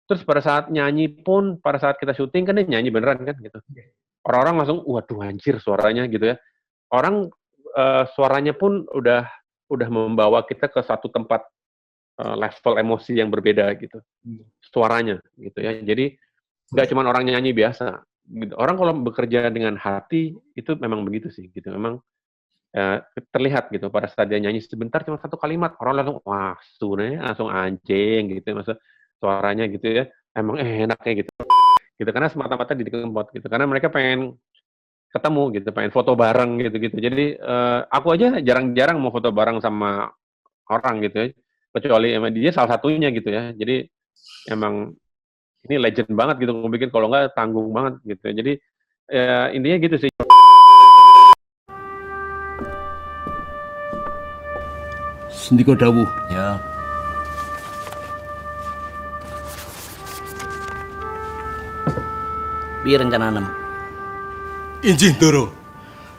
Terus pada saat nyanyi pun, pada saat kita syuting kan dia nyanyi beneran kan gitu. Orang-orang langsung, waduh anjir suaranya gitu ya. Orang suaranya pun udah membawa kita ke satu tempat level emosi yang berbeda gitu. Suaranya gitu ya. Jadi nggak cuma orang nyanyi biasa. Gitu. Orang kalau bekerja dengan hati itu memang begitu sih gitu. Memang terlihat gitu pada saat dia nyanyi sebentar cuma satu kalimat orang langsung wah suaranya langsung anjing gitu maksud suaranya gitu ya emang enaknya gitu karena semata-mata Didi Kempot gitu karena mereka pengen ketemu gitu pengen foto bareng gitu jadi aku aja jarang-jarang mau foto bareng sama orang gitu ya kecuali emang dia salah satunya gitu ya jadi emang ini legend banget gitu aku bikin kalau nggak tanggung banget gitu jadi intinya gitu sih. Sendika dawuh. Ya. Piye rencananem? Injih Ndoro.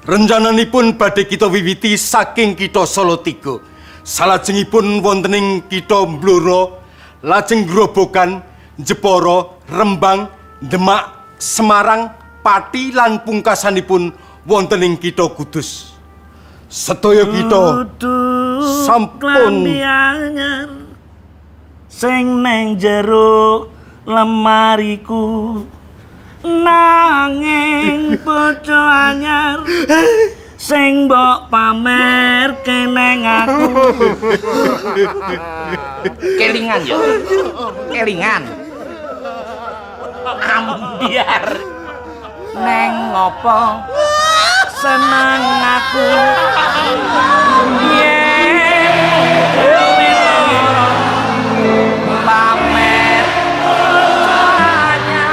Rencananipun badhe kita wiwiti saking Kitha Salatiga. Salajengipun wonten ing Kitha Blora, lajeng Grobogan, Jepara, Rembang, Demak, Semarang, Pati lan pungkasanipun wonten ing Kitha Kudus. Sedaya kita sampun sing neng jero lemariku nanging bojo anyar sing mbok pamer keneng aku. Kelingan yo. Kelingan. Ambiar. Neng ngopo seneng aku. Pamer anyar.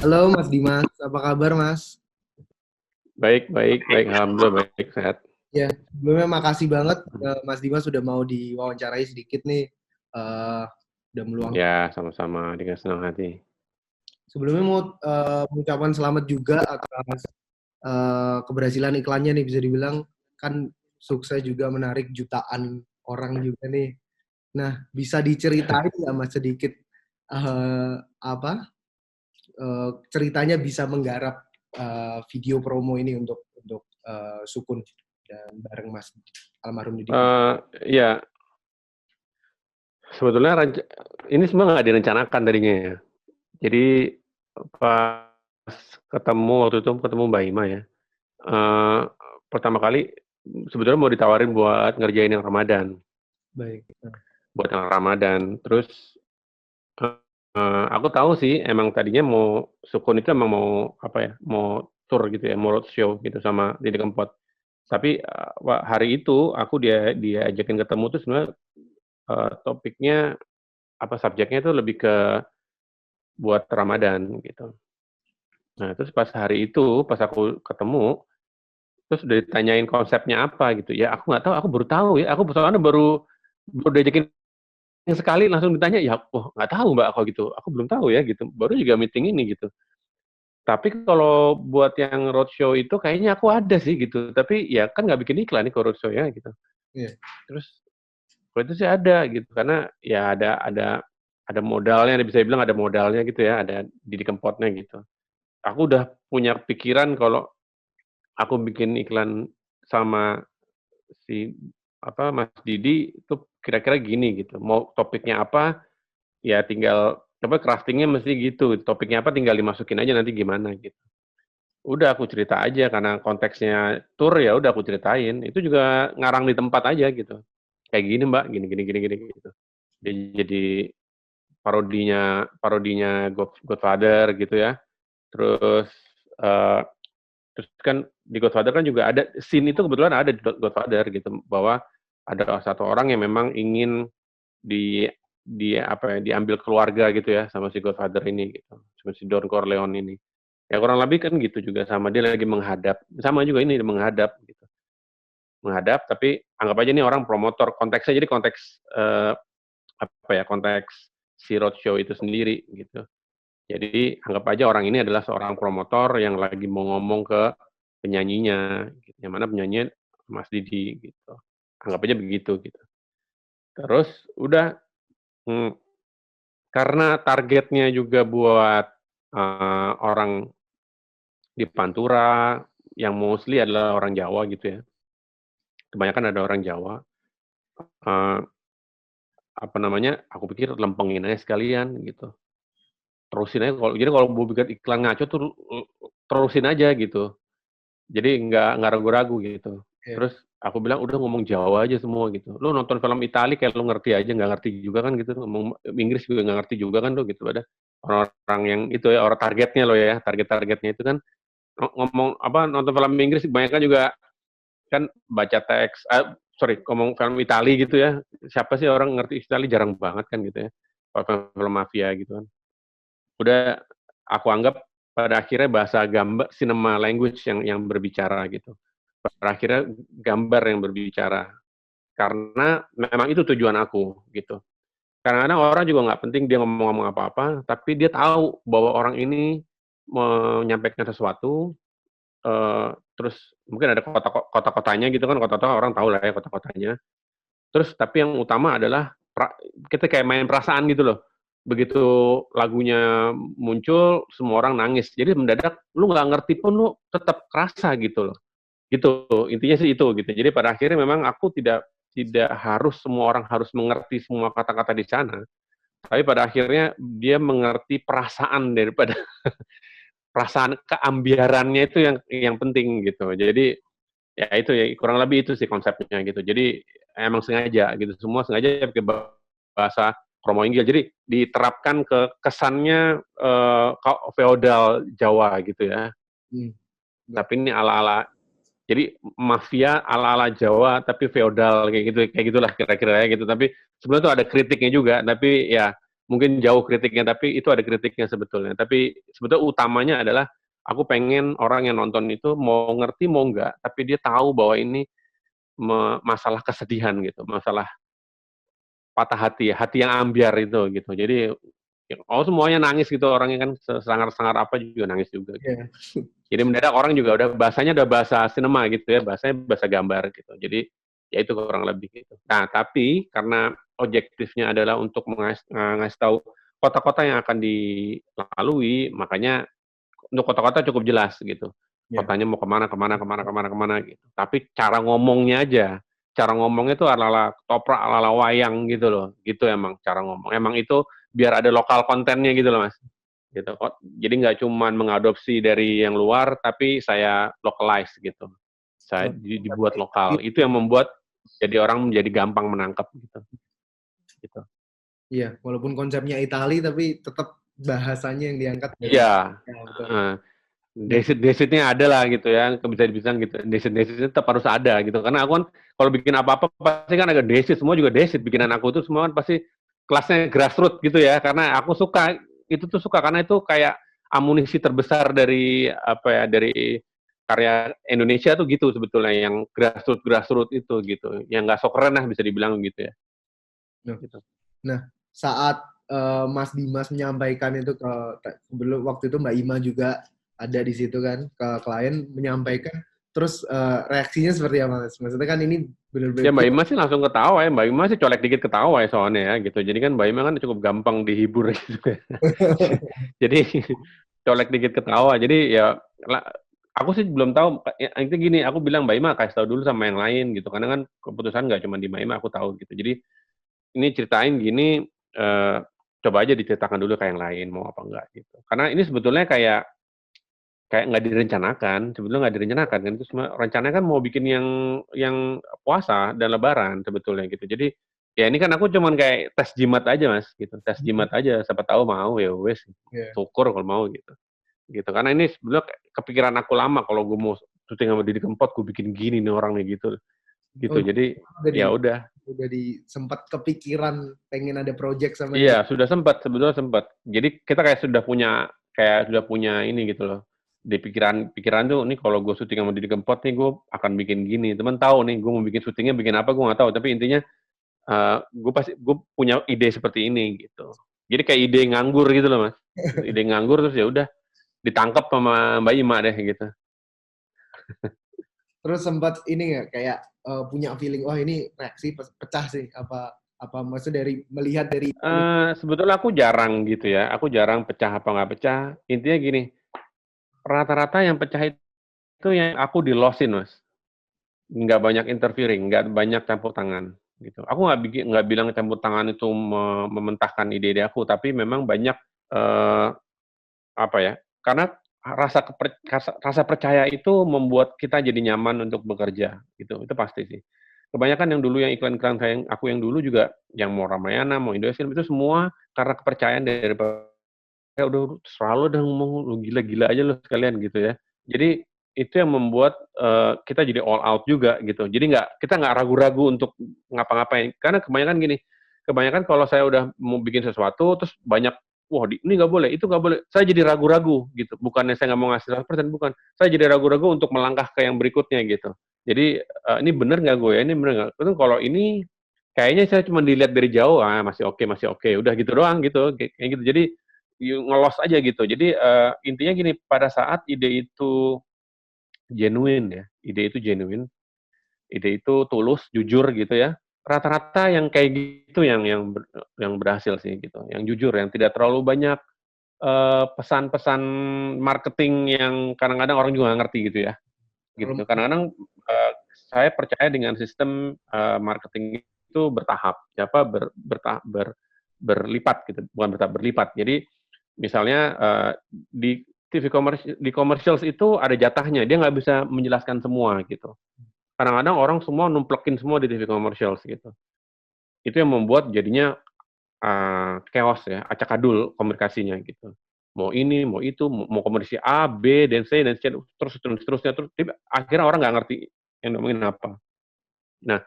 Halo Mas Dimas, apa kabar Mas? Baik, alhamdulillah baik, sehat. Ya, sebelumnya makasih banget Mas Dimas sudah mau diwawancarai sedikit nih, udah meluangkan. Ya, sama-sama dengan senang hati. Sebelumnya mau mengucapkan selamat juga atas keberhasilan iklannya nih, bisa dibilang kan sukses juga menarik jutaan orang juga nih. Nah, bisa diceritain nggak Mas sedikit ceritanya bisa menggarap video promo ini untuk Sukun dan bareng Mas almarhum Didi? Ya, sebetulnya ini semua nggak direncanakan tadinya ya. Jadi pas waktu itu ketemu Mbak Ima ya. Pertama kali sebetulnya mau ditawarin buat ngerjain yang Ramadan. Baik. Buat yang Ramadan. Terus aku tahu sih emang tadinya mau Sukun itu emang mau apa ya, mau tour gitu ya, mau roadshow gitu sama Didi Kempot. Tapi hari itu aku dia ajakin ketemu tuh sebenarnya topiknya subjeknya itu lebih ke buat Ramadan gitu. Nah, terus pas hari itu pas aku ketemu terus udah ditanyain konsepnya apa gitu. Ya aku nggak tahu, aku baru tahu ya. Aku soalnya baru diajakin sekali langsung ditanya, ya nggak tahu Mbak aku gitu. Aku belum tahu ya gitu. Baru juga meeting ini gitu. Tapi kalau buat yang roadshow itu kayaknya aku ada sih gitu. Tapi ya kan nggak bikin iklan nih kalau roadshow ya gitu. Iya. Terus kalau itu sih ada gitu karena ya ada modalnya, bisa dibilang ada modalnya gitu ya, ada Didi Kempotnya gitu. Aku udah punya pikiran kalau aku bikin iklan sama si Mas Didi itu kira-kira gini gitu. Mau topiknya apa, ya tinggal craftingnya mesti gitu. Topiknya apa tinggal dimasukin aja nanti gimana gitu. Udah aku cerita aja karena konteksnya tour ya udah aku ceritain. Itu juga ngarang di tempat aja gitu. Kayak gini Mbak, gini gitu. Jadi parodinya Godfather gitu ya. Terus terus kan di Godfather kan juga ada scene itu kebetulan ada di Godfather gitu bahwa ada satu orang yang memang ingin di diambil keluarga gitu ya sama si Godfather ini gitu. Sama si Don Corleone ini. Ya kurang lebih kan gitu juga sama dia lagi menghadap. Sama juga ini menghadap gitu. Menghadap tapi anggap aja ini orang promotor konteksnya jadi konteks konteks si roadshow itu sendiri gitu. Jadi anggap aja orang ini adalah seorang promotor yang lagi mau ngomong ke penyanyinya, gitu. Yang mana penyanyinya Mas Didi gitu. Anggap aja begitu gitu. Terus udah karena targetnya juga buat orang di Pantura yang mostly adalah orang Jawa gitu ya. Kebanyakan ada orang Jawa. Eh, apa namanya? Aku pikir lempengin aja sekalian gitu. Terusin aja jadi kalau mau bikin iklan ngaco tuh terusin aja gitu. Jadi nggak ragu-ragu gitu. Iya. Terus aku bilang udah ngomong Jawa aja semua gitu. Lu nonton film Itali kayak lu ngerti aja, nggak ngerti juga kan gitu. Ngomong Inggris juga nggak ngerti juga kan lu gitu. Ada orang-orang yang itu ya orang targetnya lo ya, targetnya itu kan ngomong apa nonton film Inggris kebanyakan juga kan baca teks, ngomong film Itali gitu ya. Siapa sih orang ngerti Itali jarang banget kan gitu ya. Film mafia gitu kan. Udah aku anggap pada akhirnya bahasa gambar cinema language yang berbicara gitu. Pada akhirnya gambar yang berbicara. Karena memang itu tujuan aku gitu. Kadang-kadang orang juga nggak penting dia ngomong-ngomong apa-apa, tapi dia tahu bahwa orang ini menyampaikan sesuatu, terus mungkin ada kota-kotanya gitu kan, kota-kota orang tahu lah ya kota-kotanya. Terus tapi yang utama adalah kita kayak main perasaan gitu loh. Begitu lagunya muncul, semua orang nangis. Jadi mendadak lu nggak ngerti pun lu tetap kerasa gitu loh. Gitu, intinya sih itu gitu. Jadi pada akhirnya memang aku tidak harus semua orang harus mengerti semua kata-kata di sana. Tapi pada akhirnya dia mengerti perasaan daripada perasaan keambiarannya itu yang penting gitu. Jadi ya itu ya kurang lebih itu sih konsepnya gitu. Jadi emang sengaja gitu, semua sengaja pakai bahasa Kromo Inggil. Jadi diterapkan ke kesannya feodal Jawa gitu ya. Tapi ini ala-ala jadi mafia ala-ala Jawa tapi feodal kayak gitulah kira-kira ya gitu. Tapi sebenarnya tuh ada kritiknya juga, tapi ya mungkin jauh kritiknya, tapi itu ada kritiknya sebetulnya. Tapi sebetulnya utamanya adalah aku pengen orang yang nonton itu mau ngerti mau enggak, tapi dia tahu bahwa ini masalah kesedihan gitu, masalah patah hati, hati yang ambiar itu gitu. Jadi semuanya nangis gitu orangnya kan sangar-sangar apa juga nangis juga. Gitu. Yeah. Jadi mendadak orang juga bahasanya udah bahasa sinema gitu ya, bahasanya bahasa gambar gitu. Jadi ya itu kurang lebih gitu. Nah tapi karena objektifnya adalah untuk ngasih tahu kota-kota yang akan dilalui, makanya untuk kota-kota cukup jelas gitu. Kotanya mau kemana gitu. Tapi cara ngomongnya aja, cara ngomongnya itu ala-ala ketoprak, ala-ala wayang gitu loh. Gitu emang cara ngomong. Emang itu biar ada lokal kontennya gitu loh mas. Gitu. Jadi nggak cuma mengadopsi dari yang luar, tapi saya localize gitu. Saya dibuat lokal. Itu yang membuat jadi orang menjadi gampang menangkap gitu. Gitu. Iya, walaupun konsepnya Itali, tapi tetap bahasanya yang diangkat. Iya. Desit-desitnya ada lah gitu ya, bisa dibilang gitu. Desit-desitnya tetap harus ada gitu. Karena aku kan kalau bikin apa-apa pasti kan ada desit, semua juga desit. Bikinan aku tuh semua kan pasti kelasnya grassroots gitu ya. Karena aku suka karena itu kayak amunisi terbesar dari dari karya Indonesia tuh gitu sebetulnya yang grassroots itu gitu. Yang nggak sok keren lah bisa dibilang gitu ya. Gitu. Nah, saat Mas Dimas menyampaikan itu waktu itu Mbak Ima juga ada di situ kan ke klien menyampaikan, terus reaksinya seperti apa Mas? Maksudnya kan ini benar-benar. Ya Mbak Ima sih langsung ketawa ya, Mbak Ima sih colek dikit ketawa ya soalnya ya gitu. Jadi kan Mbak Ima kan cukup gampang dihibur gitu. Jadi colek dikit ketawa. Jadi ya aku sih belum tahu. Itu gini, aku bilang Mbak Ima kasih tahu dulu sama yang lain gitu. Karena kan keputusan nggak cuma di Mbak Ima, aku tahu gitu. Jadi ini ceritain gini, coba aja diceritakan dulu ke yang lain mau apa enggak gitu. Karena ini sebetulnya kayak nggak direncanakan, sebetulnya nggak direncanakan kan itu semua rencananya kan mau bikin yang puasa dan lebaran sebetulnya gitu. Jadi ya ini kan aku cuman kayak tes jimat aja mas gitu, tes jimat aja, siapa tahu mau ya wes, syukur kalau mau gitu. Karena ini sebetulnya kepikiran aku lama kalau gue mau syuting sama Didi Kempot, gue bikin gini nih orangnya gitu. Jadi ya udah. Udah sempat kepikiran pengen ada project sama. Iya, sebetulnya sempat. Jadi kita kayak sudah punya ini gitu loh. Di pikiran tuh, nih kalau gue syuting sama Didi Kempot nih, gue akan bikin gini. Temen tahu nih, gue mau bikin syutingnya bikin apa, gue nggak tahu. Tapi intinya, gue punya ide seperti ini gitu. Jadi kayak ide nganggur gitu loh mas. Ide nganggur terus ya udah ditangkap sama Mbak Ima deh gitu. Terus sempat ini nggak kayak punya feeling, wah ini reaksi pecah sih, apa maksudnya dari melihat dari Sebetulnya aku jarang gitu ya, aku jarang pecah apa nggak pecah. Intinya gini, rata-rata yang pecah itu yang aku di-loss-in, Mas. Nggak banyak interfering, nggak banyak campur tangan gitu. Aku nggak bilang campur tangan itu mementahkan ide-ide aku, tapi memang banyak apa ya? Karena rasa percaya itu membuat kita jadi nyaman untuk bekerja gitu. Itu pasti sih. Kebanyakan yang dulu yang iklan-iklan aku yang dulu juga yang mau Ramayana, mau Indosiar itu semua karena kepercayaan dari ya udah selalu udah ngomong lu gila-gila aja lu sekalian gitu ya. Jadi itu yang membuat kita jadi all out juga gitu. Jadi kita nggak ragu-ragu untuk ngapa-ngapain. Karena kebanyakan gini, kebanyakan kalau saya udah mau bikin sesuatu terus banyak wah ini nggak boleh, itu nggak boleh. Saya jadi ragu-ragu gitu. Bukannya saya nggak mau ngasih 100%, bukan. Saya jadi ragu-ragu untuk melangkah ke yang berikutnya gitu. Jadi ini bener nggak gue ya? Ini bener nggak? Itu kalau ini kayaknya saya cuma dilihat dari jauh, masih oke, udah gitu doang gitu, kayak gitu. Jadi ngelos aja gitu. Jadi intinya gini, pada saat ide itu genuine ya, ide itu tulus, jujur gitu ya. Rata-rata yang kayak gitu yang berhasil sih gitu, yang jujur, yang tidak terlalu banyak pesan-pesan marketing yang kadang-kadang orang juga nggak ngerti gitu ya. Gitu. Kadang-kadang saya percaya dengan sistem marketing itu bertahap, berlipat gitu, bukan bertahap, berlipat. Jadi misalnya di TV commercials itu ada jatahnya, dia nggak bisa menjelaskan semua gitu. Kadang-kadang orang semua numplekin semua di TV commercials gitu. Itu yang membuat jadinya chaos ya, acakadul komunikasinya gitu. Mau ini, mau itu, mau komunikasi A, B, dan C, terus seterusnya, terus akhirnya orang nggak ngerti yang ngomongin apa. Nah,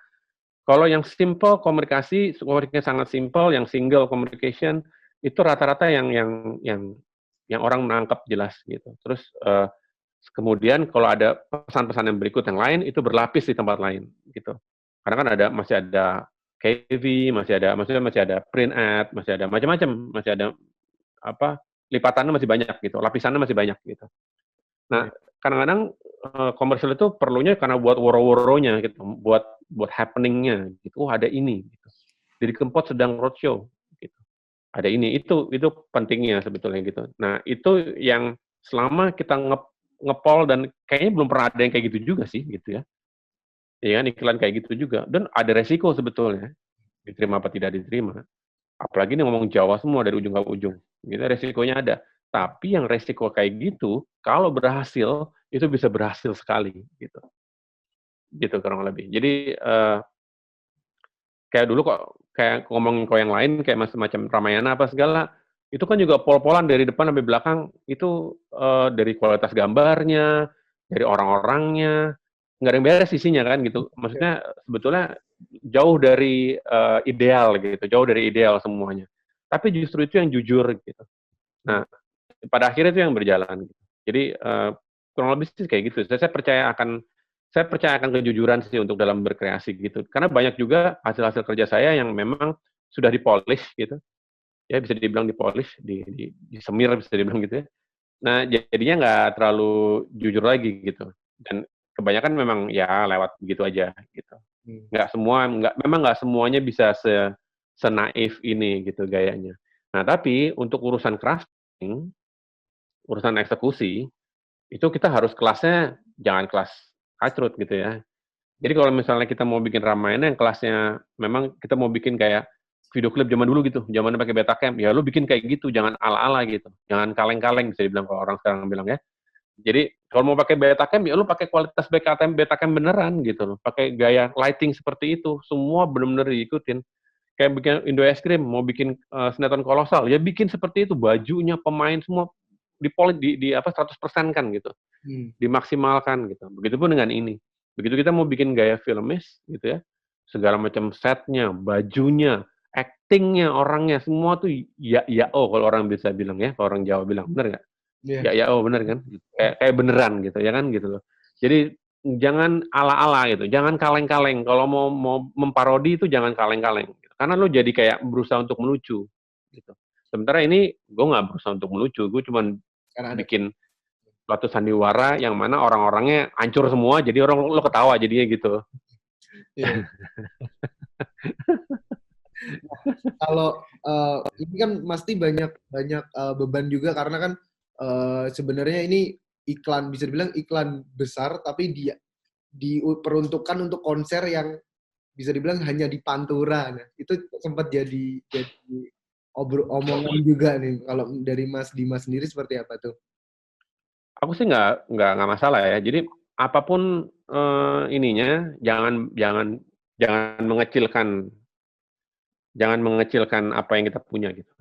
kalau yang simple komunikasinya sangat simple, yang single communication itu rata-rata yang orang menangkap jelas gitu. Terus kemudian kalau ada pesan-pesan yang berikut yang lain itu berlapis di tempat lain gitu. Karena kan masih ada KV, masih ada print ad, masih ada macam-macam, masih ada apa lipatannya masih banyak gitu, lapisannya masih banyak gitu. Nah, kadang-kadang komersial itu perlunya karena buat woro-woronya gitu, buat happeningnya gitu. Oh, ada ini gitu. Jadi Kempot sedang roadshow gitu. Ada ini, itu pentingnya sebetulnya gitu. Nah, itu yang selama kita ngepol dan kayaknya belum pernah ada yang kayak gitu juga sih gitu ya. Iya kan, iklan kayak gitu juga. Dan ada resiko sebetulnya, diterima apa tidak diterima. Apalagi ini ngomong Jawa semua dari ujung ke ujung. Gitu, resikonya ada. Tapi yang resiko kayak gitu, kalau berhasil, itu bisa berhasil sekali. Gitu kurang lebih. Jadi, kayak dulu kok, kayak ngomongin kok yang lain, kayak macam Ramayana apa segala, itu kan juga pol-polan dari depan sampai belakang, itu dari kualitas gambarnya, dari orang-orangnya, nggak ada yang beres isinya kan gitu. Maksudnya sebetulnya jauh dari ideal gitu, jauh dari ideal semuanya. Tapi justru itu yang jujur gitu. Nah, pada akhirnya itu yang berjalan. Gitu. Jadi kurang lebih sih kayak gitu. Saya percaya akan kejujuran sih untuk dalam berkreasi gitu. Karena banyak juga hasil-hasil kerja saya yang memang sudah dipolish gitu. Ya bisa dibilang dipolish, disemir bisa dibilang gitu ya. Nah, jadinya nggak terlalu jujur lagi gitu. Dan kebanyakan memang ya lewat begitu aja gitu. Memang nggak semuanya bisa senaif ini gitu gayanya. Nah, tapi untuk urusan crafting, urusan eksekusi, itu kita harus kelasnya jangan kelas kacrut gitu ya. Jadi kalau misalnya kita mau bikin Ramayana yang kelasnya memang kita mau bikin kayak video klip zaman dulu gitu, zamannya pakai Betacam, ya lu bikin kayak gitu, jangan ala-ala gitu. Jangan kaleng-kaleng bisa dibilang kalau orang sekarang bilang ya. Jadi kalau mau pakai Betacam ya lu pakai kualitas Betacam beneran gitu loh. Pakai gaya lighting seperti itu, semua benar-benar diikutin. Kayak bikin Indo Es Krim, mau bikin sinetron kolosal, ya bikin seperti itu, bajunya, pemain semua di apa 100% kan gitu. Dimaksimalkan gitu. Begitupun dengan ini. Begitu kita mau bikin gaya filmis gitu ya, segala macam setnya, bajunya, actingnya, orangnya, semua tuh oh kalau orang bisa bilang ya, kalau orang Jawa bilang, bener nggak? Oh bener kan? Kayak beneran gitu ya kan gitu loh. Jadi jangan ala-ala gitu, jangan kaleng-kaleng. Kalau mau memparodi itu jangan kaleng-kaleng. Gitu. Karena lo jadi kayak berusaha untuk melucu. Gitu. Sementara ini gue nggak berusaha untuk melucu, gue cuma bikin suatu sandiwara yang mana orang-orangnya hancur semua, jadi orang lo ketawa jadinya gitu. Iya. Kalau ini kan pasti banyak beban juga karena kan sebenarnya ini iklan, bisa dibilang iklan besar, tapi dia diperuntukkan untuk konser yang bisa dibilang hanya di Pantura. Nah, itu sempat jadi omongan juga nih. Kalau dari Mas Dimas sendiri seperti apa tuh? Aku sih nggak masalah ya. Jadi apapun ininya, jangan mengecilkan apa yang kita punya gitu.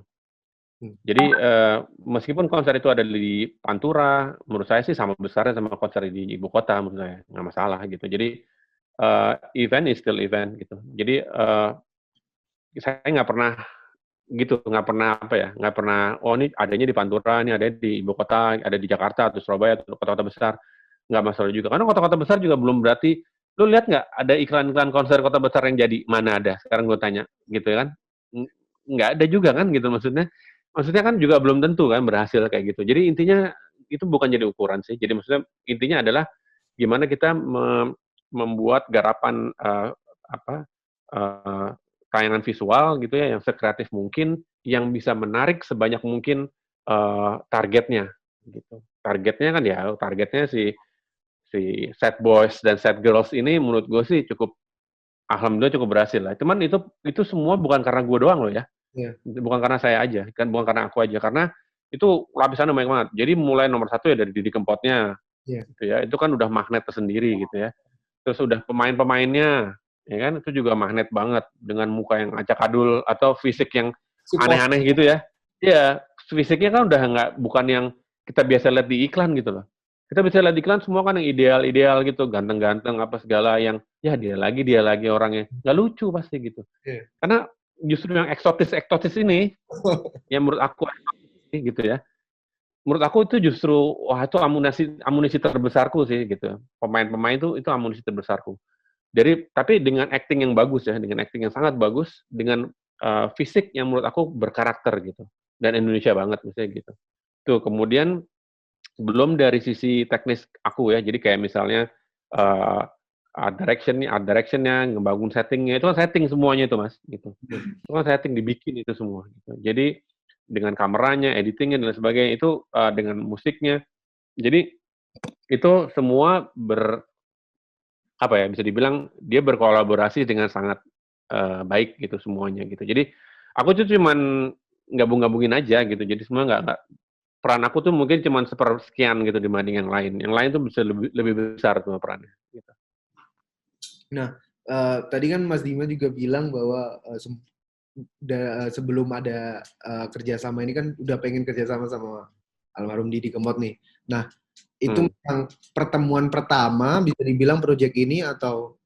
Jadi meskipun konser itu ada di Pantura, menurut saya sih sama besarnya sama konser di ibu kota, menurut saya nggak masalah gitu. Jadi event is still event gitu. Jadi saya nggak pernah oh ini adanya di Pantura, ini ada di ibu kota, ada di Jakarta atau Surabaya atau kota-kota besar, nggak masalah juga. Karena kota-kota besar juga belum berarti, lu lihat nggak ada iklan-iklan konser kota besar yang jadi, mana ada? Sekarang gue tanya, gitu kan? Nggak ada juga kan, gitu maksudnya kan juga belum tentu kan berhasil kayak gitu. Jadi intinya itu bukan jadi ukuran sih. Jadi maksudnya intinya adalah gimana kita membuat garapan tayangan visual gitu ya yang sekreatif mungkin, yang bisa menarik sebanyak mungkin targetnya gitu. Targetnya si sad boys dan sad girls ini menurut gue sih alhamdulillah cukup berhasil lah. Cuman itu semua bukan karena gue doang loh ya. Yeah. Bukan karena saya aja, kan bukan karena aku aja, karena itu lapisannya banyak banget. Jadi mulai nomor 1 ya dari Didi Kempotnya, gitu ya. Itu kan udah magnet tersendiri gitu ya. Terus udah pemain-pemainnya, ya kan itu juga magnet banget dengan muka yang acak-adul atau fisik yang aneh-aneh gitu ya. Iya, fisiknya kan udah bukan yang kita biasa lihat di iklan gitu loh. Kita bisa lihat di iklan semua kan yang ideal-ideal gitu, ganteng-ganteng apa segala yang ya dia lagi orangnya. Nggak lucu pasti gitu. Yeah. Karena justru yang eksotis ini yang menurut aku gitu ya. Menurut aku itu justru itu amunisi terbesarku sih gitu. Pemain-pemain itu amunisi terbesarku. Jadi tapi dengan acting yang bagus ya, dengan acting yang sangat bagus, dengan fisik yang menurut aku berkarakter gitu. Dan Indonesia banget misalnya gitu. Tuh kemudian belum dari sisi teknis aku ya. Jadi kayak misalnya art directionnya, ngebangun settingnya, itu kan setting semuanya itu mas, gitu. Itu kan setting dibikin itu semua. Gitu. Jadi dengan kameranya, editingnya dan sebagainya itu dengan musiknya, jadi itu semua bisa dibilang dia berkolaborasi dengan sangat baik gitu semuanya gitu. Jadi aku tuh cuman gabung-gabungin aja gitu. Jadi semua nggak peran aku tuh mungkin cuman sepersekian gitu dibanding yang lain. Yang lain tuh bisa lebih besar tuh perannya. Gitu. Nah, tadi kan Mas Dima juga bilang bahwa sebelum ada kerjasama ini kan udah pengen kerjasama sama almarhum Didi Kempot nih. Nah, itu yang pertemuan pertama bisa dibilang proyek ini atau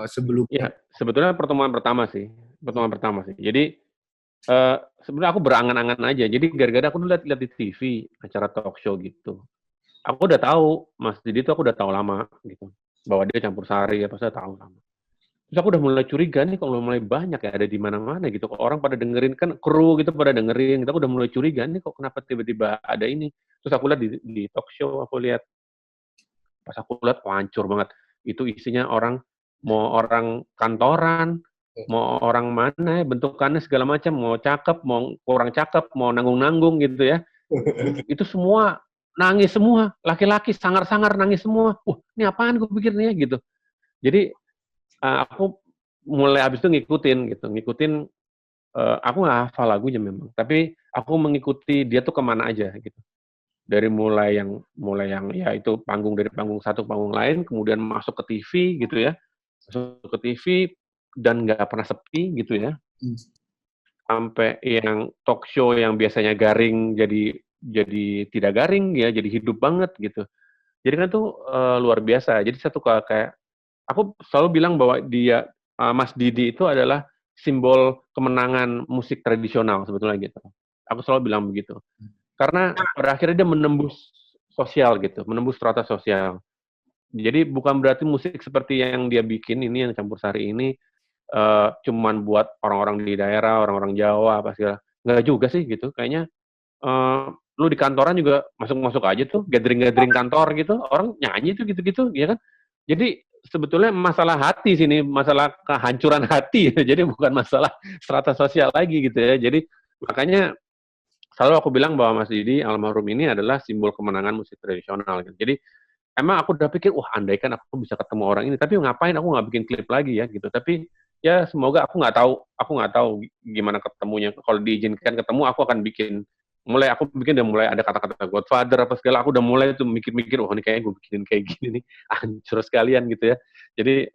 sebelumnya? Ya, sebetulnya pertemuan pertama sih. Jadi sebenarnya aku berangan-angan aja. Jadi gara-gara aku lihat di TV acara talk show gitu. Aku udah tahu Mas Didi tuh aku udah tahu lama gitu. Bahwa dia campur sari apa saya tahu lama. Terus aku udah mulai curiga nih kalau mulai banyak ya ada di mana-mana gitu. Kok orang pada dengerin kan kru gitu pada dengerin. Gitu. Aku udah mulai curiga nih kok kenapa tiba-tiba ada ini. Terus aku lihat di talk show pas aku lihat hancur banget. Itu isinya mau orang kantoran, mau orang mana ya, bentukannya segala macam, mau cakep, mau kurang cakep, mau nanggung-nanggung gitu ya. Itu semua nangis semua, laki-laki sangar-sangar nangis semua. Ini apaan gue pikir nih ya gitu. Jadi aku mulai habis itu ngikutin. Aku nggak hafal lagunya memang, tapi aku mengikuti dia tuh kemana aja gitu. Dari mulai yang ya itu dari panggung satu ke panggung lain, kemudian masuk ke TV gitu ya, masuk ke TV dan nggak pernah sepi gitu ya. Sampai yang talk show yang biasanya garing jadi tidak garing ya, jadi hidup banget gitu. Jadi kan tuh luar biasa. Jadi kayak aku selalu bilang bahwa dia Mas Didi itu adalah simbol kemenangan musik tradisional sebetulnya gitu. Aku selalu bilang begitu. Karena pada akhirnya dia menembus sosial gitu, menembus strata sosial. Jadi bukan berarti musik seperti yang dia bikin ini yang campur sari ini cuman buat orang-orang di daerah, orang-orang Jawa apa segala. Nggak juga sih gitu. Kayaknya Lu di kantoran juga masuk-masuk aja tuh, gathering-gathering kantor gitu, orang nyanyi tuh gitu-gitu, ya kan? Jadi sebetulnya masalah hati sini, masalah kehancuran hati, jadi bukan masalah strata sosial lagi gitu ya. Jadi makanya selalu aku bilang bahwa Mas Didi almarhum ini adalah simbol kemenangan musik tradisional gitu. Jadi emang aku udah pikir, wah andaikan aku bisa ketemu orang ini, tapi ngapain aku nggak bikin klip lagi ya gitu. Tapi ya semoga aku nggak tahu gimana ketemunya. Kalau diizinkan ketemu, aku akan aku bikin udah mulai ada kata-kata Godfather apa segala. Aku udah mulai tuh mikir-mikir, oh ini kayaknya gue bikinin kayak gini nih, hancur sekalian gitu ya. Jadi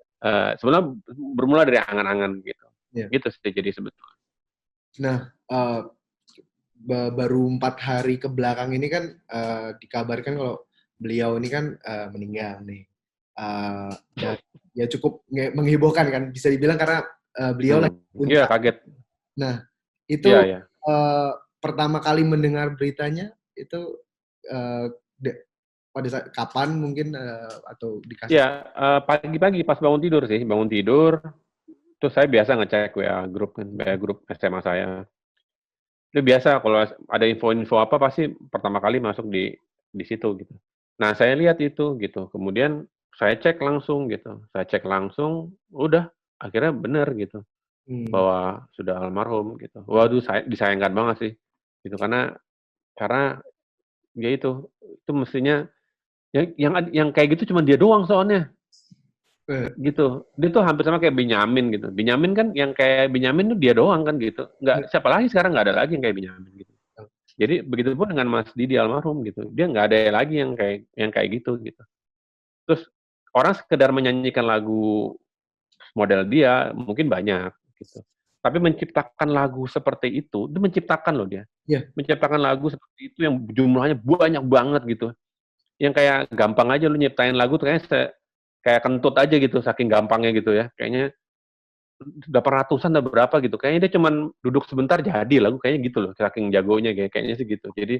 sebenarnya bermula dari angan-angan gitu. Iya. Gitu sih jadi sebetulnya. Nah, baru 4 hari ke belakang ini kan dikabarkan kalau beliau ini kan meninggal nih. Dan ya cukup menghebohkan kan, bisa dibilang karena beliau lagi Iya, puncak. kaget. Nah, itu Iya. pertama kali mendengar beritanya itu pada saat kapan mungkin atau dikasih? Iya, pagi-pagi pas bangun tidur, terus saya biasa ngecek WA grup SMA saya. Itu biasa kalau ada info-info apa pasti pertama kali masuk di situ gitu. Nah, saya lihat itu gitu. Kemudian saya cek langsung gitu. Saya cek langsung, udah akhirnya benar gitu bahwa sudah almarhum gitu. Waduh, saya disayangkan banget sih. Gitu karena ya itu mestinya yang kayak gitu cuma dia doang soalnya. Gitu. Dia tuh hampir sama kayak Benyamin gitu. Benyamin kan yang kayak Benyamin tuh dia doang kan gitu. Nggak, siapa lagi sekarang nggak ada lagi yang kayak Benyamin gitu. Jadi begitu pun dengan Mas Didi almarhum gitu. Dia nggak ada lagi yang kayak gitu gitu. Terus orang sekedar menyanyikan lagu model dia mungkin banyak gitu. Tapi menciptakan lagu seperti itu menciptakan loh dia. Iya. Menciptakan lagu seperti itu yang jumlahnya banyak banget gitu. Yang kayak gampang aja lu nyiptain lagu tuh kayaknya kayak kentut aja gitu, saking gampangnya gitu ya. Kayaknya 800-an atau berapa gitu. Kayaknya dia cuman duduk sebentar jadi lagu kayaknya gitu loh, saking jagonya kayaknya sih gitu. Jadi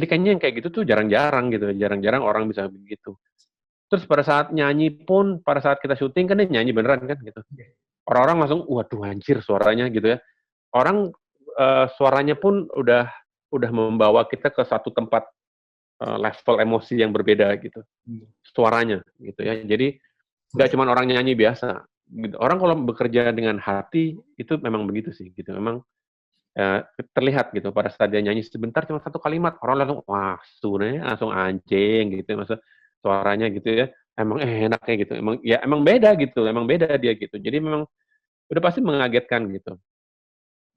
kayaknya yang kayak gitu tuh jarang-jarang gitu, jarang-jarang orang bisa begitu. Terus pada saat pada saat kita syuting kan dia nyanyi beneran kan gitu. Orang-orang langsung, waduh anjir suaranya gitu ya. Orang suaranya pun udah membawa kita ke satu tempat level emosi yang berbeda gitu. Suaranya gitu ya. Jadi nggak cuma orang nyanyi biasa. Gitu. Orang kalau bekerja dengan hati itu memang begitu sih gitu. Memang terlihat gitu pada saat dia nyanyi sebentar cuma satu kalimat orang langsung wah suaranya langsung anjing gitu maksud suaranya gitu ya emang enaknya gitu emang beda gitu emang beda dia gitu jadi memang udah pasti mengagetkan gitu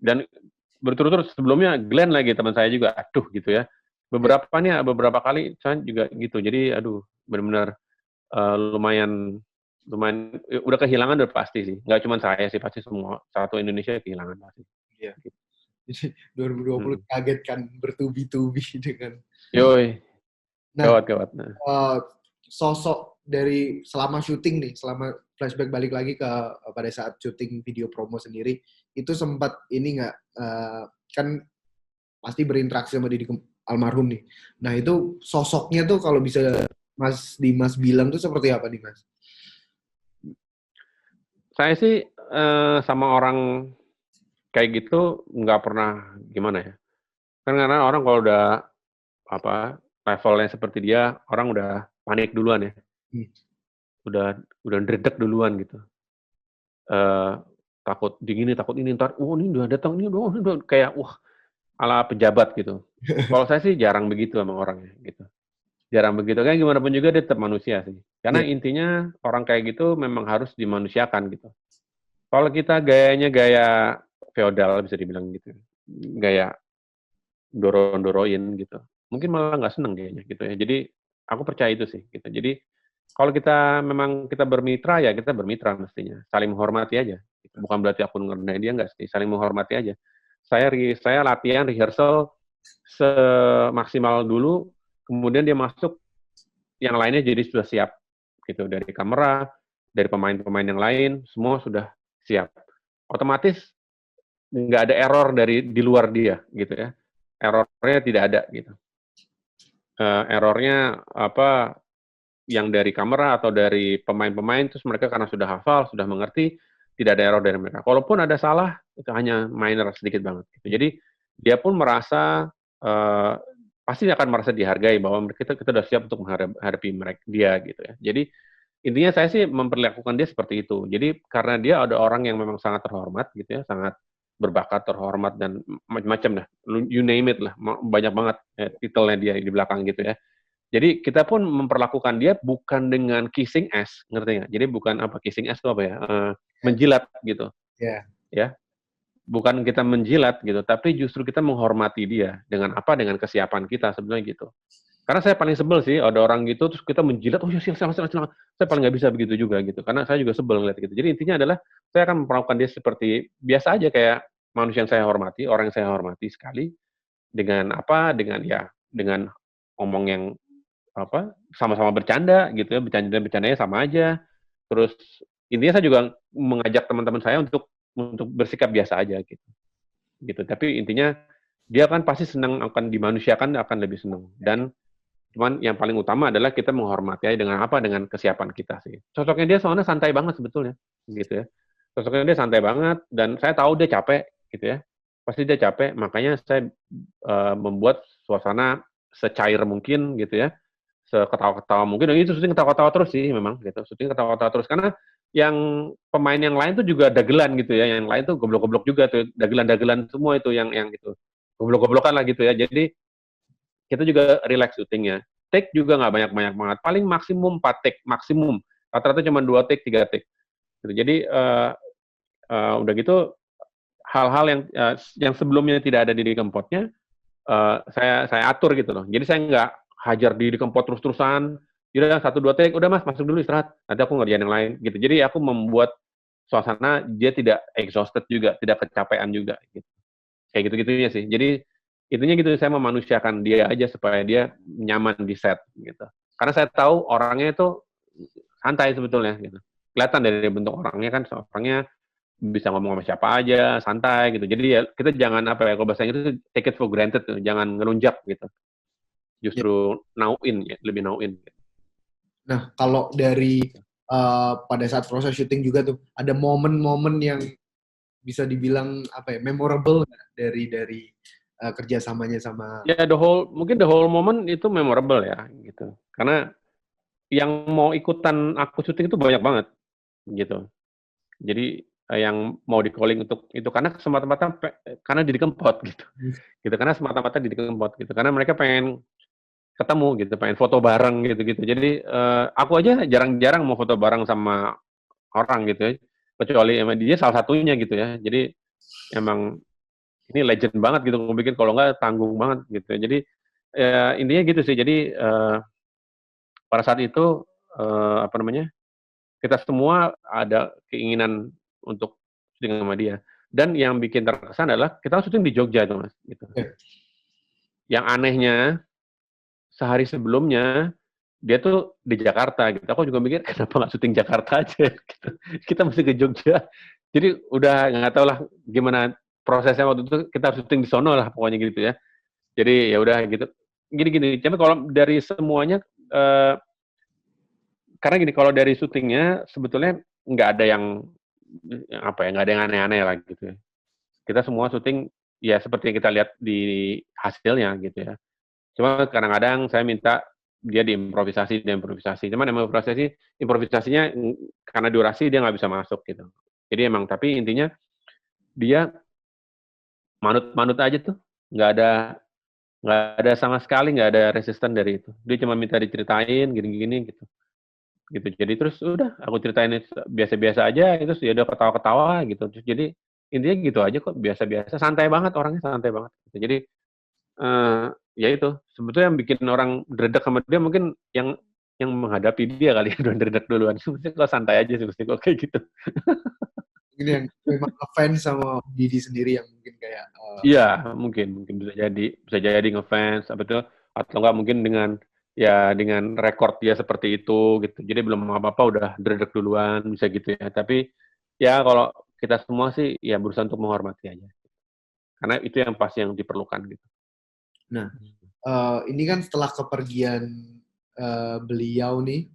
dan berturut-turut sebelumnya Glenn lagi teman saya juga aduh gitu ya beberapa kali saya juga gitu jadi aduh benar-benar lumayan udah kehilangan udah pasti sih nggak cuma saya sih pasti semua satu Indonesia kehilangan pasti. Iya. Jadi 2020 kaget kan bertubi-tubi dengan. Yoi. Nah, Gawat. sosok dari selama syuting nih, selama flashback balik lagi ke pada saat syuting video promo sendiri, itu sempat ini nggak, kan pasti berinteraksi sama Didi almarhum nih. Nah itu sosoknya tuh kalau bisa Mas Dimas bilang tuh seperti apa nih Mas? Saya sih sama orang kayak gitu nggak pernah gimana ya. Kan karena orang kalau udah levelnya seperti dia, orang udah panik duluan ya. Udah ndredeg duluan gitu. Takut ini ntar, ini udah datang, ini udah kayak ala pejabat gitu. Kalau saya sih jarang begitu sama orangnya gitu. Jarang begitu. Kayak gimana pun juga dia tetap manusia sih. Karena intinya orang kayak gitu memang harus dimanusiakan gitu. Kalau kita gayanya gaya feodal bisa dibilang gitu. Gaya doroin gitu. Mungkin malah nggak seneng dianya gitu ya. Jadi aku percaya itu sih gitu. Jadi kalau kita bermitra ya kita bermitra mestinya. Saling menghormati aja. Bukan berarti aku ngerendahin dia nggak sih. Saling menghormati aja. Saya latihan rehearsal semaksimal dulu. Kemudian dia masuk, yang lainnya jadi sudah siap gitu dari kamera, dari pemain-pemain yang lain, semua sudah siap. Otomatis nggak ada error di luar dia gitu ya. Errornya tidak ada gitu. Errornya yang dari kamera atau dari pemain-pemain terus mereka karena sudah hafal, sudah mengerti, tidak ada error dari mereka. Kalaupun ada salah itu hanya minor sedikit banget. Gitu. Jadi dia pun merasa pasti akan merasa dihargai bahwa kita udah siap untuk menghadapi mereka dia gitu ya. Jadi intinya saya sih memperlakukan dia seperti itu. Jadi karena dia ada orang yang memang sangat terhormat gitu ya, sangat berbakat, terhormat dan macam-macam dah. You name it lah, banyak banget titelnya dia di belakang gitu ya. Jadi kita pun memperlakukan dia bukan dengan kissing ass, ngerti nggak? Jadi bukan apa kissing ass itu apa ya? Menjilat gitu. Yeah. Ya. Bukan kita menjilat gitu, tapi justru kita menghormati dia dengan apa? Dengan kesiapan kita sebenarnya gitu. Karena saya paling sebel sih ada orang gitu terus kita menjilat, oh ya silakan. Saya paling nggak bisa begitu juga gitu. Karena saya juga sebel ngeliat gitu. Jadi intinya adalah saya akan memperlakukan dia seperti biasa aja kayak manusia yang saya hormati, orang yang saya hormati sekali dengan apa? Dengan omong yang apa? Sama-sama bercanda gitu ya, bercandanya sama aja. Terus intinya saya juga mengajak teman-teman saya untuk bersikap biasa aja gitu. Tapi intinya dia kan pasti senang akan dimanusiakan, akan lebih senang. Dan cuman yang paling utama adalah kita menghormati aja dengan apa? Dengan kesiapan kita sih. Sosoknya dia soalnya santai banget sebetulnya, gitu ya. Sosoknya dia santai banget dan saya tahu dia capek, gitu ya. Pasti dia capek, makanya saya membuat suasana secair mungkin, gitu ya. Seketawa-ketawa mungkin. Dan itu syuting ketawa-ketawa terus sih memang, gitu. Syuting ketawa-ketawa terus karena yang pemain yang lain tuh juga dagelan gitu ya. Yang lain tuh goblok-goblok juga tuh, dagelan-dagelan semua itu yang gitu. Goblok-goblokan lah gitu ya. Jadi kita juga relax syutingnya. Take juga nggak banyak-banyak banget. Paling maksimum 4 take, maksimum. Rata-rata cuma 2 take, 3 take. Gitu. Jadi udah gitu hal-hal yang sebelumnya tidak ada di Kempotnya saya atur gitu loh. Jadi saya nggak hajar di Kempot terus-terusan. Udah 1 2 take, udah Mas masuk dulu istirahat. Nanti aku ngerjain yang lain gitu. Jadi aku membuat suasana dia tidak exhausted juga, tidak kecapean juga gitu. Kayak gitu-gitunya sih. Jadi intinya gitu, saya memanusiakan dia aja supaya dia nyaman di set gitu. Karena saya tahu orangnya itu santai sebetulnya gitu. Kelihatan dari bentuk orangnya kan, orangnya bisa ngomong sama siapa aja, santai gitu. Jadi ya kita jangan apa ya, kalau bahasa Inggris itu take it for granted, gitu. Jangan ngelunjak gitu. Justru nauin ya, lebih nauin. Gitu. Nah, kalau dari pada saat proses syuting juga tuh ada momen-momen yang bisa dibilang apa ya, memorable dari kerjasamanya sama. Ya mungkin the whole moment itu memorable ya gitu. Karena yang mau ikutan aku syuting itu banyak banget gitu. Jadi yang mau di calling untuk itu karena semata-mata karena Didi Kempot gitu. Gitu karena semata-mata Didi Kempot gitu. Karena mereka pengen ketemu gitu, pengen foto bareng gitu-gitu. Jadi aku aja jarang-jarang mau foto bareng sama orang gitu ya. Kecuali emang dia salah satunya gitu ya. Jadi emang ini legend banget gitu, aku bikin kalau nggak tanggung banget gitu. Jadi intinya gitu sih. Jadi pada saat itu apa namanya, kita semua ada keinginan untuk syuting sama dia. Dan yang bikin terkesan adalah kita syuting di Jogja itu Mas. Gitu. Yang anehnya sehari sebelumnya dia tuh di Jakarta gitu. Aku juga mikir kenapa nggak syuting Jakarta aja gitu. Kita mesti ke Jogja. Jadi udah nggak tahu lah gimana prosesnya waktu itu, kita harus syuting di sono lah pokoknya gitu ya. Jadi ya udah gitu. Gini. Tapi kalau dari semuanya karena gini, kalau dari syutingnya sebetulnya nggak ada yang apa ya, nggak ada yang aneh-aneh lah gitu ya. Kita semua syuting ya seperti yang kita lihat di hasilnya gitu ya. Cuma kadang-kadang saya minta dia diimprovisasi. Cuman improvisasinya karena durasi dia nggak bisa masuk gitu. Jadi emang tapi intinya dia manut aja tuh, nggak ada sama sekali nggak ada resisten dari itu. Dia cuma minta diceritain gini-gini gitu. Jadi terus udah aku ceritain biasa-biasa aja, itu ya udah ketawa-ketawa gitu. Terus jadi intinya gitu aja kok, biasa-biasa, santai banget orangnya, santai banget. Gitu. Jadi ya itu sebetulnya yang bikin orang dredeg sama dia mungkin yang menghadapi dia kali ya, udah dredeg duluan. Mesti kok santai aja sih, mesti kok kayak gitu. Ini yang memang ngefans sama Didi sendiri yang mungkin kayak Iya, mungkin bisa jadi ngefans apa tuh, atau enggak mungkin dengan rekor dia seperti itu gitu. Jadi belum apa-apa udah dredeg duluan, bisa gitu ya. Tapi ya kalau kita semua sih ya berusaha untuk menghormati aja. Karena itu yang pasti yang diperlukan gitu. Nah, ini kan setelah kepergian beliau nih,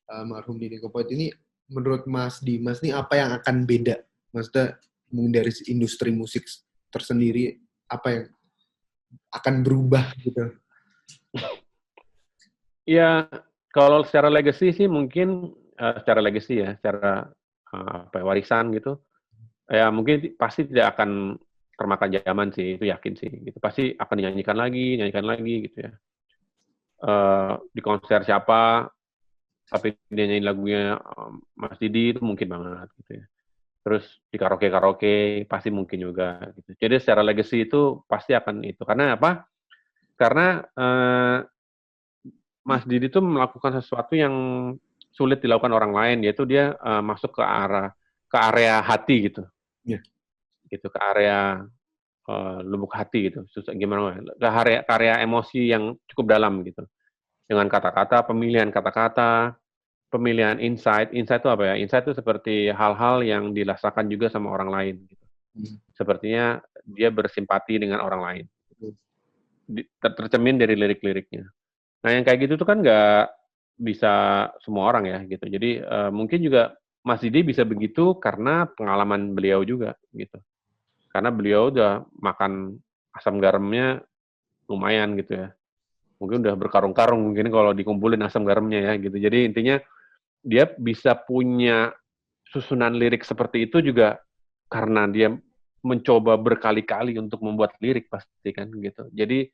almarhum Didi Kempot ini, menurut Mas Dimas nih apa yang akan beda? Maksudnya mungkin dari industri musik tersendiri, apa yang akan berubah gitu? Ya, kalau secara legacy sih mungkin secara legacy ya, secara apa ya, warisan gitu, ya mungkin pasti tidak akan termakan zaman sih, itu yakin sih. Gitu. Pasti akan dinyanyikan lagi gitu ya. Di konser siapa, tapi dia nyanyiin lagunya Mas Didi itu mungkin banget gitu ya. Terus di karaoke pasti mungkin juga. Gitu. Jadi secara legacy itu pasti akan itu. Karena apa? Karena Mas Didi itu melakukan sesuatu yang sulit dilakukan orang lain, yaitu dia masuk ke area hati gitu, Iya. gitu ke area lubuk hati gitu, susah gimana? Ke area emosi yang cukup dalam gitu, dengan kata-kata, pemilihan kata-kata, pemilihan insight. Insight itu apa ya? Insight itu seperti hal-hal yang dirasakan juga sama orang lain. Gitu. Sepertinya dia bersimpati dengan orang lain. Tercermin dari lirik-liriknya. Nah, yang kayak gitu tuh kan nggak bisa semua orang ya, gitu. Jadi mungkin juga Mas Didi bisa begitu karena pengalaman beliau juga, gitu. Karena beliau udah makan asam garamnya lumayan gitu ya. Mungkin udah berkarung-karung mungkin kalau dikumpulin asam garamnya ya, gitu. Jadi intinya dia bisa punya susunan lirik seperti itu juga karena dia mencoba berkali-kali untuk membuat lirik pasti kan, gitu. Jadi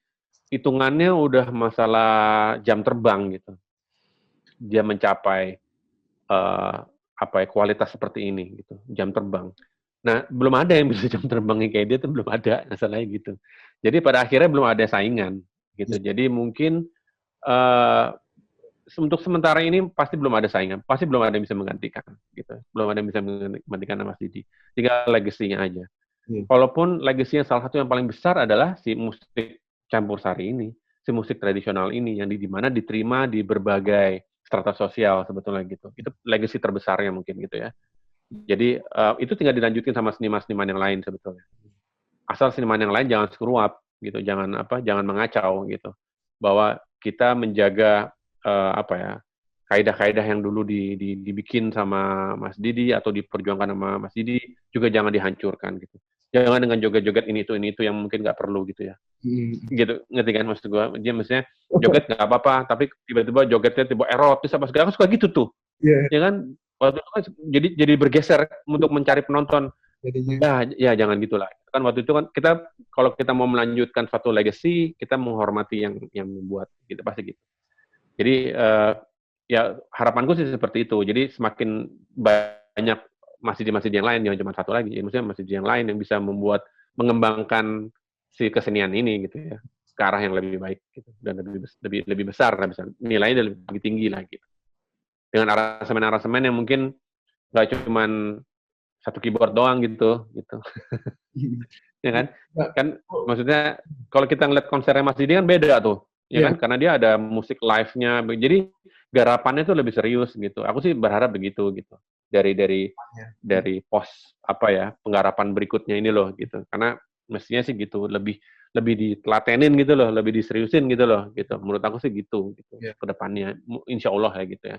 hitungannya udah masalah jam terbang gitu. Dia mencapai apa ya, kualitas seperti ini gitu, jam terbang. Nah, belum ada yang bisa jam terbangnya kayak dia tuh belum ada, masalahnya gitu. Jadi pada akhirnya belum ada saingan gitu. Jadi mungkin untuk sementara ini pasti belum ada saingan, pasti belum ada yang bisa menggantikan gitu. Belum ada yang bisa menggantikan Mas Didi. Tinggal legasinya aja. Walaupun legasinya salah satu yang paling besar adalah si musik campur sari ini, si musik tradisional ini yang di mana diterima di berbagai strata sosial sebetulnya gitu. Itu legasi terbesarnya mungkin gitu ya. Jadi itu tinggal dilanjutin sama seniman-seniman yang lain sebetulnya. Asal seniman yang lain jangan screw up gitu, jangan mengacau gitu. Bahwa kita menjaga apa ya, kaidah-kaidah yang dulu dibikin sama Mas Didi atau diperjuangkan sama Mas Didi juga jangan dihancurkan gitu. Jangan dengan joget-joget ini itu yang mungkin nggak perlu gitu ya. Gitu, ngerti kan maksud gue? Dia maksudnya joget nggak apa-apa, tapi tiba-tiba jogetnya tiba erotis apa segala, aku suka gitu tuh. Ya kan? Waktu itu kan jadi bergeser untuk mencari penonton. Ya jangan gitulah. Kan waktu itu kan kita kalau kita mau melanjutkan suatu legacy, kita menghormati yang membuat gitu pasti gitu. Jadi ya harapanku sih seperti itu. Jadi semakin banyak masjid-masjid yang lain, jangan cuma satu lagi. Maksudnya masjid yang lain yang bisa mengembangkan si kesenian ini gitu ya ke arah yang lebih baik gitu dan lebih besar lah, bisa nilainya lebih tinggi lah gitu. Dengan aransemen yang mungkin nggak cuma satu keyboard doang gitu. Ya kan? Kan maksudnya kalau kita ngeliat konsernya Mas Didi kan beda tuh. Ya kan? Karena dia ada musik live-nya. Jadi garapannya tuh lebih serius gitu. Aku sih berharap begitu gitu. Dari pos apa ya, penggarapan berikutnya ini loh gitu. Karena mestinya sih gitu, lebih ditelatenin gitu loh, lebih diseriusin gitu loh gitu. Menurut aku sih gitu ke depannya. Insya Allah ya gitu ya.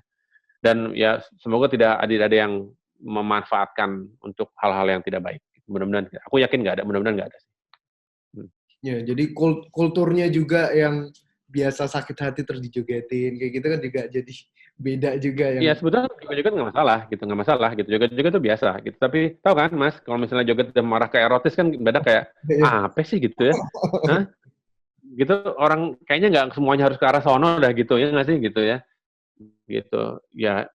Dan ya semoga tidak ada yang memanfaatkan untuk hal-hal yang tidak baik. Mudah-mudahan, aku yakin nggak ada, mudah-mudahan nggak ada. Ya, jadi kulturnya juga yang biasa sakit hati terus dijogetin, kayak gitu kan juga jadi beda juga yang. Iya sebetulnya joget nggak masalah gitu. Joget itu biasa gitu. Tapi tahu kan Mas, kalau misalnya joget udah marah ke erotis kan beda kayak apa sih gitu ya? Hah? Gitu orang kayaknya nggak semuanya harus ke arah sono dah gitu ya nggak sih gitu ya? Gitu ya.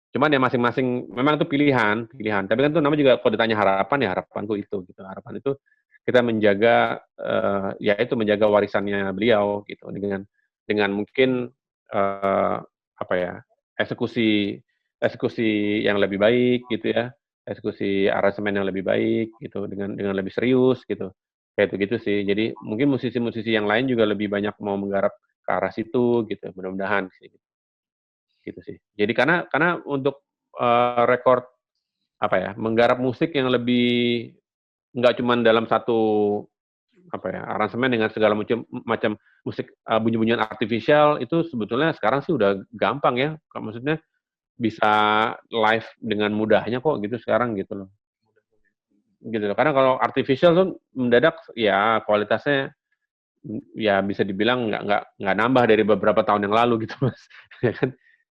Cuman ya masing-masing memang itu pilihan. Tapi kan itu namanya juga kalau ditanya harapan ya harapanku itu gitu. Harapan itu kita menjaga ya itu menjaga warisannya beliau gitu dengan mungkin apa ya, eksekusi yang lebih baik gitu ya. Eksekusi aransemen yang lebih baik gitu dengan lebih serius gitu. Kayak begitu sih. Jadi mungkin musisi-musisi yang lain juga lebih banyak mau menggarap ke arah situ gitu. Mudah-mudahan sih. Gitu sih. Jadi karena untuk rekor apa ya, menggarap musik yang lebih nggak cuma dalam satu apa ya, aransemen dengan segala macam musik bunyi-bunyian artifisial itu sebetulnya sekarang sih udah gampang ya. Maksudnya bisa live dengan mudahnya kok gitu sekarang gitu loh. Gitu loh. Karena kalau artificial tuh mendadak ya kualitasnya ya bisa dibilang nggak nambah dari beberapa tahun yang lalu gitu Mas. Ya kan?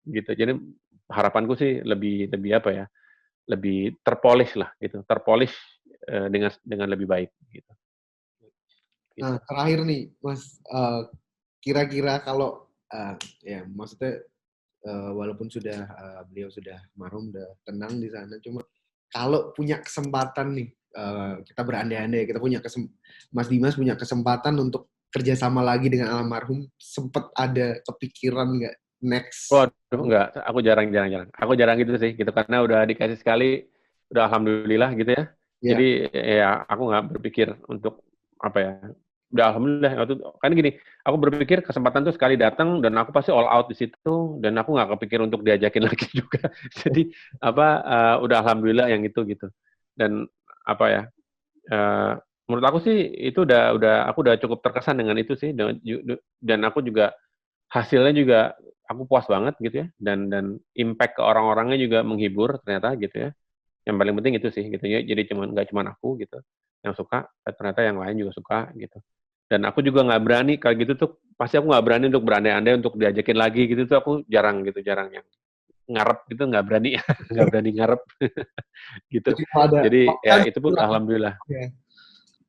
Gitu. Jadi harapanku sih lebih apa ya? Lebih terpolish lah gitu. Terpolish dengan lebih baik gitu. Nah, terakhir nih, Mas, kira-kira kalau ya maksudnya walaupun sudah beliau sudah marhum, udah tenang di sana, cuma kalau punya kesempatan nih, kita berandai-andai, Mas Dimas punya kesempatan untuk kerjasama lagi dengan almarhum, sempet ada kepikiran nggak next? Waduh, enggak. Aku jarang. Aku jarang gitu sih, gitu. Karena udah dikasih sekali, udah alhamdulillah gitu ya. Ya, Jadi ya aku nggak berpikir untuk apa ya. Udah alhamdulillah. Kan gini, aku berpikir kesempatan tuh sekali datang dan aku pasti all out di situ dan aku nggak kepikir untuk diajakin lagi juga. Jadi udah alhamdulillah yang itu gitu. Dan apa ya? Menurut aku sih itu aku udah cukup terkesan dengan itu sih dan aku juga hasilnya juga aku puas banget gitu ya dan impact ke orang-orangnya juga menghibur ternyata gitu ya. Yang paling penting itu sih gitu ya. Jadi nggak cuman aku gitu yang suka, ternyata yang lain juga suka gitu. Dan aku juga nggak berani kayak gitu tuh, pasti aku nggak berani untuk berandai-andai untuk diajakin lagi gitu tuh, aku jarang yang ngarep gitu, nggak berani nggak berani ngarep gitu. jadi kalau ada Jadi ya kan, itu pun alhamdulillah. ya,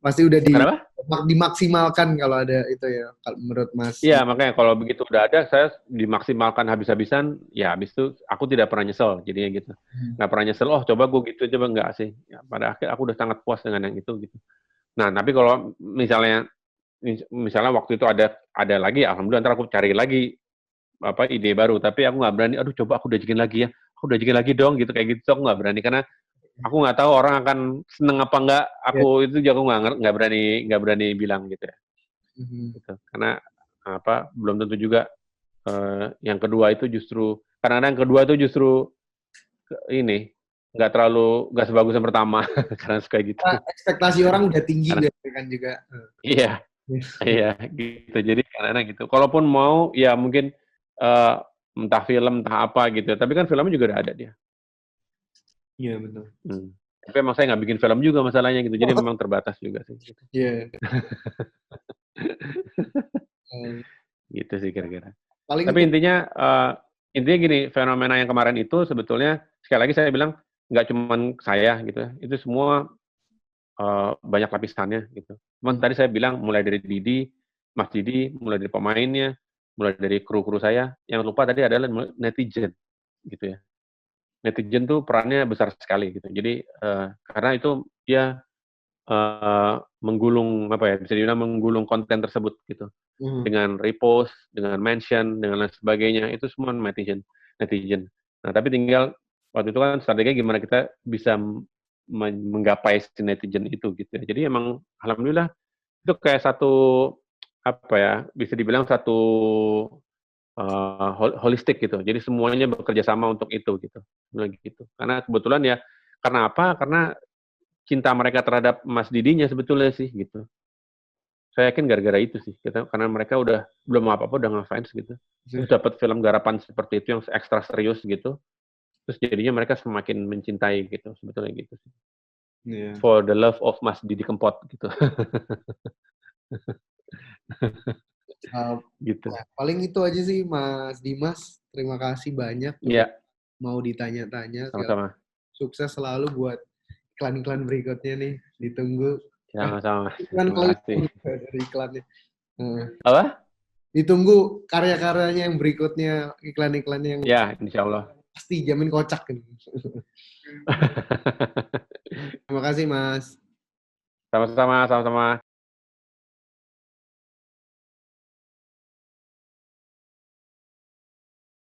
pasti udah Kenapa? dimaksimalkan kalau ada itu ya, kalau menurut Mas. Iya, makanya kalau begitu udah ada, saya dimaksimalkan habis-habisan, ya habis itu aku tidak pernah nyesel, jadinya gitu. Nggak pernah nyesel, oh coba gue gitu, coba enggak sih. Ya, pada akhir aku udah sangat puas dengan yang itu gitu. Nah, tapi kalau misalnya waktu itu ada lagi, alhamdulillah ntar aku cari lagi ide baru. Tapi aku nggak berani, aduh coba aku udahin lagi ya, aku udahin lagi dong gitu kayak gitu. Aku nggak berani karena aku nggak tahu orang akan seneng apa enggak. Aku itu juga aku nggak berani bilang gitu ya. Gitu. Karena belum tentu juga yang kedua itu justru kadang-kadang yang kedua itu justru ini nggak sebagus yang pertama karena suka gitu. Ekspektasi orang udah tinggi kan juga. Iya, iya gitu. Jadi kadang-kadang gitu. Kalaupun mau ya mungkin entah film entah apa gitu. Tapi kan filmnya juga udah ada dia. Iya betul. Tapi emang saya nggak bikin film juga masalahnya gitu. Jadi memang terbatas juga sih. Iya. Gitu sih kira-kira. Paling Tapi intinya gini, fenomena yang kemarin itu sebetulnya sekali lagi saya bilang nggak cuman saya gitu ya. Itu semua banyak lapisannya gitu. Cuman tadi saya bilang mulai dari Mas Didi, mulai dari pemainnya, mulai dari kru-kru saya. Yang lupa tadi adalah netizen gitu ya. Netizen tuh perannya besar sekali gitu. Jadi karena itu dia menggulung bisa dibilang menggulung konten tersebut gitu. Dengan repost, dengan mention, dengan lain sebagainya, itu semua netizen. Nah, tapi tinggal waktu itu kan strategi gimana kita bisa menggapai si netizen itu gitu ya. Jadi emang alhamdulillah itu kayak satu bisa dibilang satu holistik gitu. Jadi semuanya bekerja sama untuk itu gitu. Gitu. Karena kebetulan ya karena apa? Karena cinta mereka terhadap Mas Didinya sebetulnya sih gitu. Saya yakin gara-gara itu sih, karena mereka udah belum apa-apa udah ngefans gitu. Terus dapat film garapan seperti itu yang ekstra serius gitu. Terus jadinya mereka semakin mencintai gitu, sebetulnya gitu sih. Yeah. For the love of Mas Didi Kempot gitu. Gitu. Nah, paling itu aja sih Mas Dimas. Terima kasih banyak mau ditanya-tanya. Sama-sama. Sukses selalu buat iklan-iklan berikutnya nih. Ditunggu. Sama-sama. Iklannya. Apa? Ditunggu karya-karyanya yang berikutnya, iklan-iklannya yang ya, insya Allah. Pasti jamin kocak kan. Terima kasih Mas. Sama-sama.